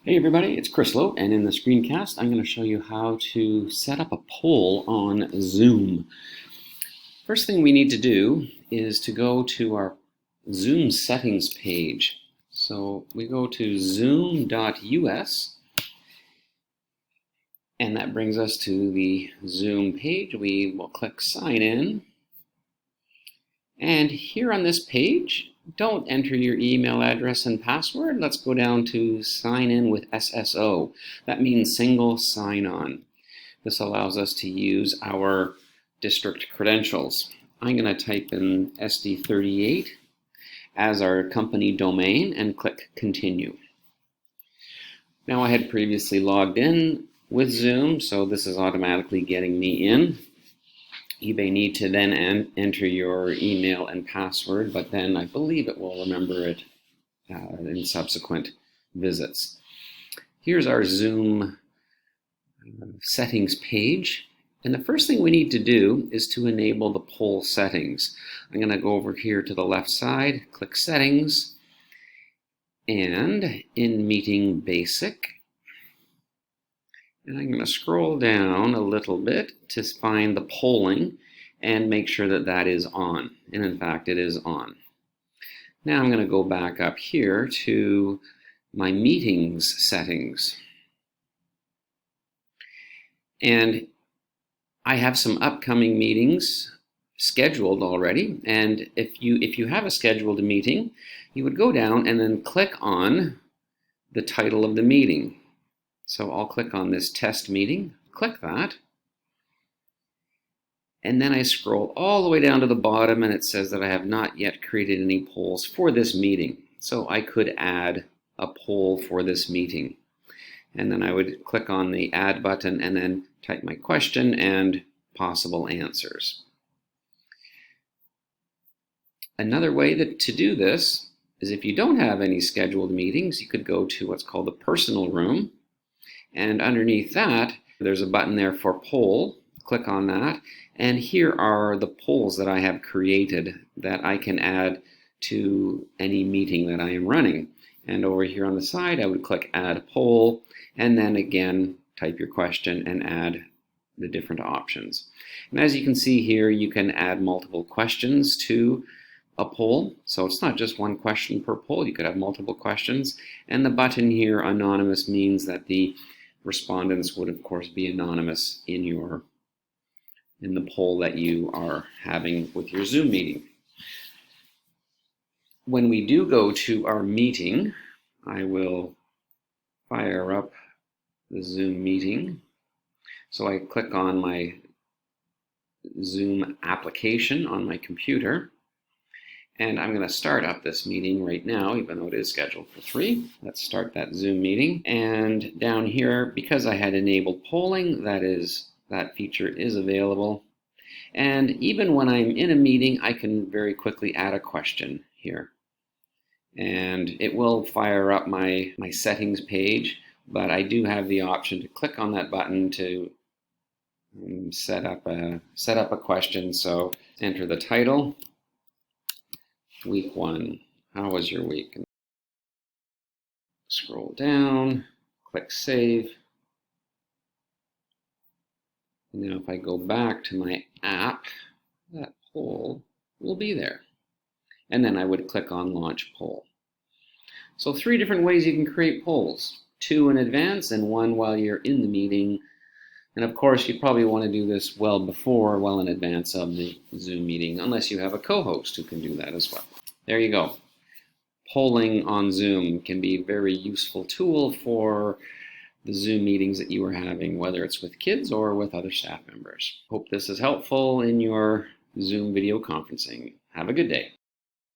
Hey everybody, it's Chris Lowe, and in the screencast I'm going to show you how to set up a poll on Zoom. First thing we need to do is to go to our Zoom settings page. So we go to zoom.us, and that brings us to the Zoom page. We will click sign in, and here on this page, don't enter your email address and password. Let's go down to sign in with SSO. That means single sign-on. This allows us to use our district credentials. I'm going to type in SD38 as our company domain and click continue. Now I had previously logged in with Zoom, so this is automatically getting me in. You may need to then enter your email and password, but then I believe it will remember it in subsequent visits. Here's our Zoom settings page, and the first thing we need to do is to enable the poll settings. I'm going to go over here to the left side, click settings, and in meeting basic, and I'm going to scroll down a little bit to find the polling and make sure that that is on. And in fact, it is on. Now I'm going to go back up here to my meetings settings. And I have some upcoming meetings scheduled already. And if you have a scheduled meeting, you would go down and then click on the title of the meeting. So I'll click on this test meeting, click that, and then I scroll all the way down to the bottom and it says that I have not yet created any polls for this meeting. So I could add a poll for this meeting. And then I would click on the add button and then type my question and possible answers. Another way to do this is if you don't have any scheduled meetings, you could go to what's called the personal room. And underneath that, there's a button there for poll. Click on that. And here are the polls that I have created that I can add to any meeting that I am running. And over here on the side, I would click add poll, and then again, type your question and add the different options. And as you can see here, you can add multiple questions to a poll. So it's not just one question per poll. You could have multiple questions. And the button here, anonymous, means that the respondents would of course be anonymous in the poll that you are having with your Zoom meeting. When we do go to our meeting, I will fire up the Zoom meeting. So I click on my Zoom application on my computer, and I'm going to start up this meeting right now, even though it is scheduled for 3. Let's start that Zoom meeting. And down here, because I had enabled polling, that feature is available. And even when I'm in a meeting, I can very quickly add a question here. And it will fire up my settings page, but I do have the option to click on that button to set up a question. So enter the title. Week 1, how was your week? Scroll down, click save. And now if I go back to my app, that poll will be there. And then I would click on launch poll. So 3 different ways you can create polls. 2 in advance and 1 while you're in the meeting. And of course, you probably want to do this well in advance of the Zoom meeting, unless you have a co-host who can do that as well. There you go. Polling on Zoom can be a very useful tool for the Zoom meetings that you are having, whether it's with kids or with other staff members. Hope this is helpful in your Zoom video conferencing. Have a good day.